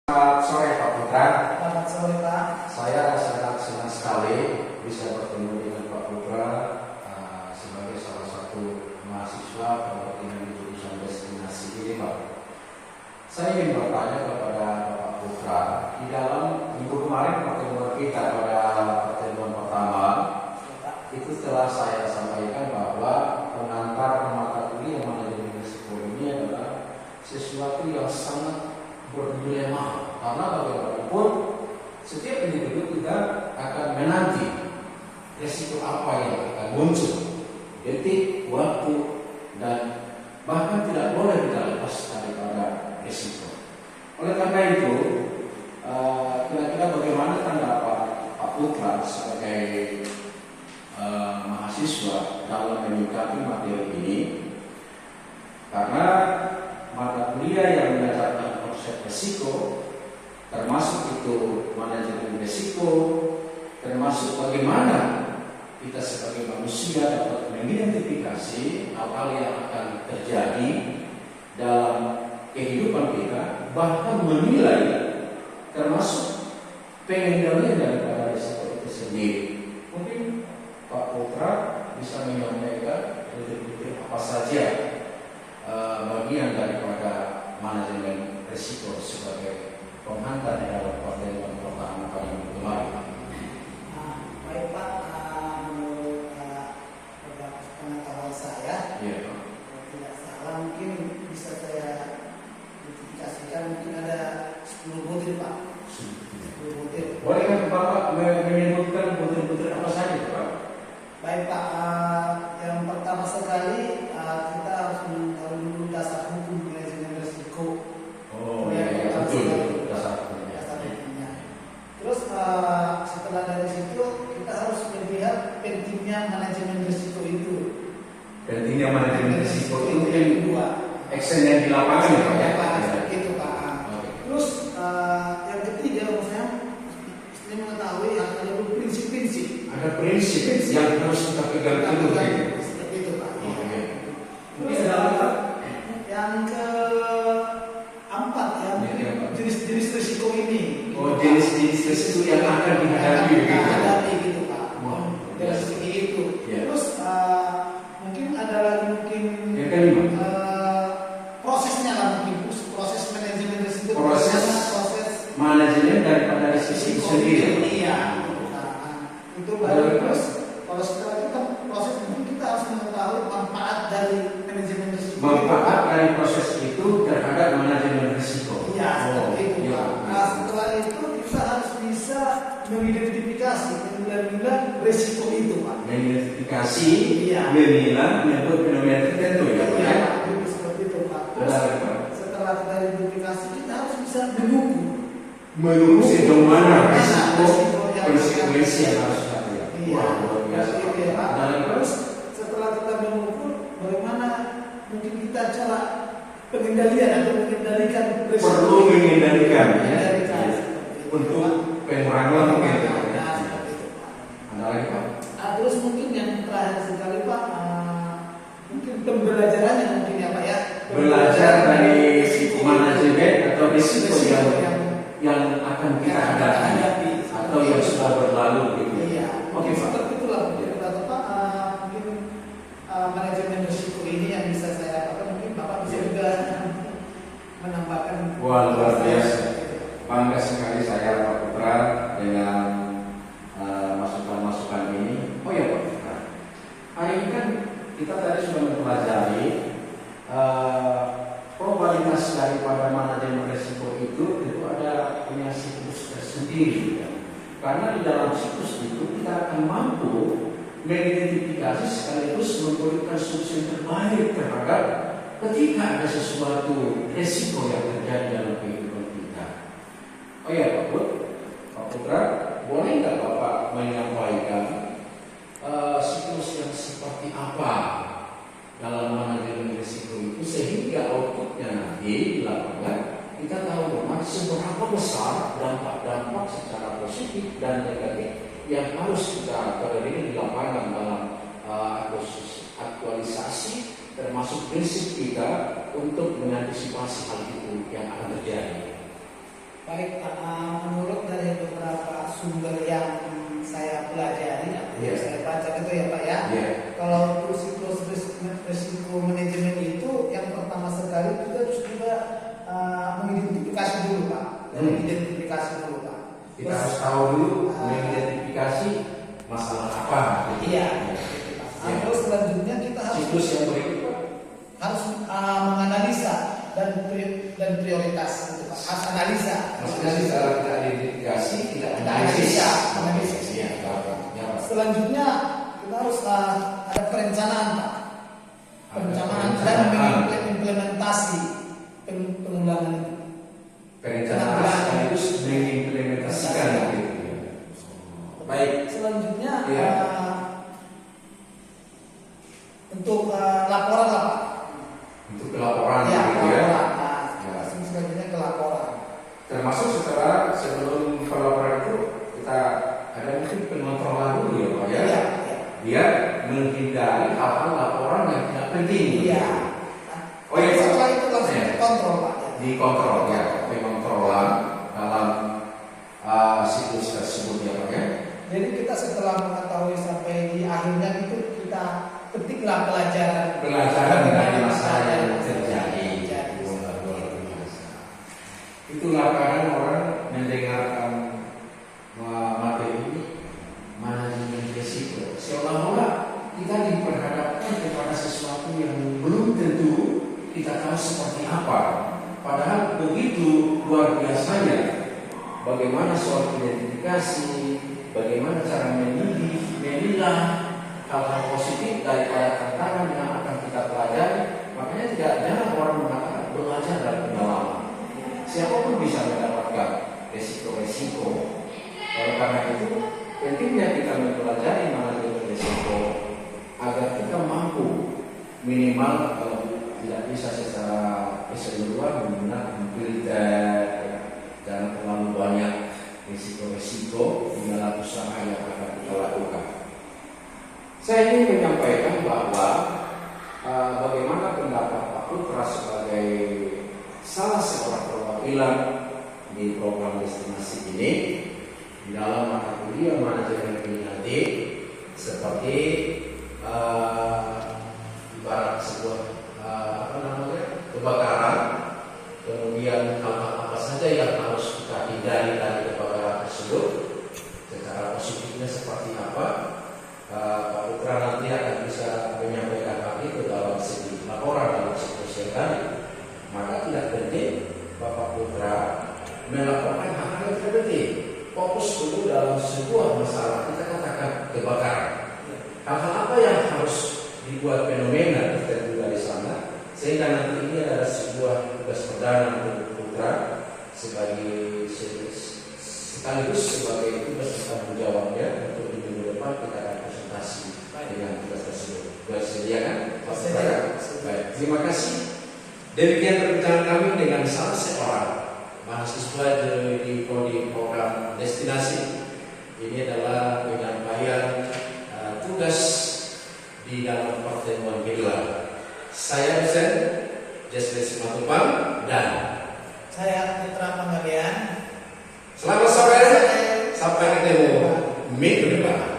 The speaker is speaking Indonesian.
Selamat sore Pak Putra. Selamat sore Pak. Saya sangat senang sekali bisa bertemu dengan Pak Putra sebagai salah satu mahasiswa pendidikan di jurusan destinasi ini, Pak. Saya ingin bertanya kepada Pak Putra, di dalam minggu kemarin pertemuan kita pada pertemuan pertama itu telah saya sampaikan bahwa pengantar mata kuliah manajemen risiko ini adalah sesuatu yang sangat bernilai mahal, karena bagaimanapun setiap individu kita akan menanti resiko apa yang akan muncul, detik, waktu, dan bahkan tidak boleh kita lepas daripada resiko. Oleh karena itu, kira-kira bagaimana tanggapan Pak Putra sebagai mahasiswa dalam menyikapi materi ini? Karena mata kuliah yang mengajarkan konsep risiko, termasuk itu manajemen risiko, termasuk bagaimana kita sebagai manusia dapat mengidentifikasi hal-hal yang akan terjadi dalam kehidupan kita, bahkan menilai termasuk pengendalian daripada risiko itu sendiri. Mungkin Pak Putra bisa menyampaikan detik-detik apa saja bagian daripada manajemen risiko sebagai penghantar dalam pertemuan pertama pada minggu kemarin. Baik Pak, menurut beberapa pengetahuan saya, tidak salah mungkin bisa saya identifikasikan, mungkin ada 10 butir Pak. 10 butir. Bolehkah Bapak menyebutkan butir-butir apa saja Pak? Baik Pak, yang pertama sekali kita harus mengetahui dulu dasar hukum manajemen risiko. Oh iya, betul, dasar hukumnya. Terus setelah dari situ kita harus melihat pentingnya manajemen risiko itu. Pentingnya manajemen risiko itu yang kedua, action yang di lapangan ya Pak ya? Itu Pak. Terus yang ketiga, saya mengetahui ada prinsip-prinsip. Ada prinsip yang harus kita pegang teguh. Seperti itu Pak. Terus yang keempat ya, jenis-jenis risiko ini. Oh, jenis-jenis risiko yang akan dihadapi gitu Pak. Dari segi itu. Terus mungkin ada lagi yang kelima. Prosesnya lah, mungkin proses manajemen risiko. Proses manajemen daripada risiko sendiri. Iya. Itu baru. Terus kalau setelah kita proses, mungkin kita harus mengetahui manfaat dari manajemen risiko. Manfaat dari proses itu terhadap manajemen risiko. Iya, seperti itu Pak. Nah, setelah itu kita harus bisa mengidentifikasi, memilah risiko itu Pak. Mengidentifikasi, memilah, menyebut fenomena tertentu ya. Iya, seperti itu Pak. Terus setelah kita identifikasi, kita harus bisa menunggu sejauh mana risiko konsekuensi yang harus kita. Iya, luar biasa. Terus setelah kita mengukur, bagaimana mungkin kita cara pengendalian atau mengendalikan risiko. Perlu mengendalikan ya. Untuk pengurangan mungkin. Ada lagi Pak? Terus mungkin yang terakhir sekali Pak, mungkin pembelajarannya mungkin ya Pak ya. Belajar dari manajemen atau risiko yang akan kita hadapi atau yang sudah berlalu gitu. Iya. Oke Pak. Seperti itulah Pak. Mungkin manajemen risiko ini yang bisa saya dapatkan, mungkin Bapak bisa juga menambahkan. Wah, luar biasa. Bangga sekali saya Pak Putra dengan masukan-masukan ini. Oh ya Pak Putra, hari ini kan kita tadi sudah mempelajari probabilitas daripada manajemen risiko itu ada punya siklus tersendiri ya. Karena di dalam siklus itu kita akan mampu mengidentifikasi sekaligus memberikan solusi yang terbaik terhadap ketika ada sesuatu risiko yang terjadi dalam kehidupan kita. Oh ya Pak Putra, boleh nggak Bapak menyampaikan siklus yang seperti apa dalam manajemen risiko itu sehingga outputnya nanti di lapangan kita tahu memang seberapa besar dampak-dampak secara positif dan negatif yang harus kita pelajari di lapangan dalam aktualisasi termasuk prinsip kita untuk mengantisipasi hal itu yang akan terjadi. Baik, menurut dari beberapa sumber yang saya pelajari, yang saya baca itu ya Pak ya. Kalau siklus risiko manajemen itu yang pertama sekali kita harus juga mengidentifikasi dulu Pak. Identifikasi dulu Pak. Kita harus tahu dulu mengidentifikasi masalah apa. Iya. Terus selanjutnya kita harus siklus yang berikut harus menganalisa dan prioritas gitu Pak. Harus analisa. Maksudnya kalau kita identifikasi, kita analisa. Ya. Selanjutnya kita harus ada perencanaan Pak. Perencanaan dan mengimplementasi pengulangan itu. Perencanaan sekaligus mengimplementasikan gitu. Baik. Selanjutnya untuk laporan lah Pak. Untuk laporan Ya, gitu ya. laporan. Selanjutnya ke laporan. Termasuk setelah sebelum pelaporan itu kita ada mungkin pengontrolan dulu ya Pak ya. Iya. Biar menghindari hal-hal laporan yang tidak penting. Iya. Oh iya, setelah itu langsung dikontrol Pak. Dikontrol ya, pengontrolan dalam siklus tersebut ya Pak ya. Jadi kita setelah mengetahui sampai di akhirnya itu kita petiklah pelajaran dari masalah yang terjadi. Itulah kadang orang mendengarkan materi ini manajemen risiko seolah-olah kita diperhadapkan kepada sesuatu yang belum tentu kita tahu seperti apa. Padahal begitu luar biasanya bagaimana soal identifikasi, bagaimana cara memilah hal-hal positif daripada tantangan yang akan kita pelajari. Makanya tidak jarang orang mengatakan belajar dari pengalaman. Siapapun bisa mendapatkan resiko-resiko. Oleh karena itu pentingnya kita mempelajari manajemen risiko agar kita mampu minimal kalau tidak bisa secara keseluruhan menggunakan filter dan terlalu banyak risiko-risiko di dalam usaha yang akan kita lakukan. Saya ingin menyampaikan bahwa bagaimana pendapat Pak Putra sebagai salah seorang perwakilan di program destinasi ini di dalam mata kuliah manajemen kriminalitas seperti ibarat sebuah kebakaran, kemudian hal-hal apa saja yang harus kita hindari dari kebakaran tersebut, secara positifnya seperti apa. Pak Putra nanti akan bisa menyampaikan hal itu dalam segi laporan dalam siklus yang tadi. Maka tidak penting Bapak Putra melakukan hal-hal yang tidak penting. Fokus dulu dalam sebuah masalah, kita katakan kebakaran. Hal-hal apa yang harus dibuat fenomena tertentu dari sana, sehingga nanti ini adalah sebuah tugas perdana untuk Putra sebagai sekaligus sebagai tugas tanggung jawabnya untuk di minggu depan kita akan presentasi dengan tugas tersebut. Bersedia kan? Baik, terima kasih. Demikian perbincangan kami dengan salah seorang mahasiswa di program destinasi. Ini adalah penyampaian tugas di dalam pertemuan kedua. Saya Vincent Jesles Matupang dan saya Putra Panggabean. Selamat sore, sampai ketemu minggu depan.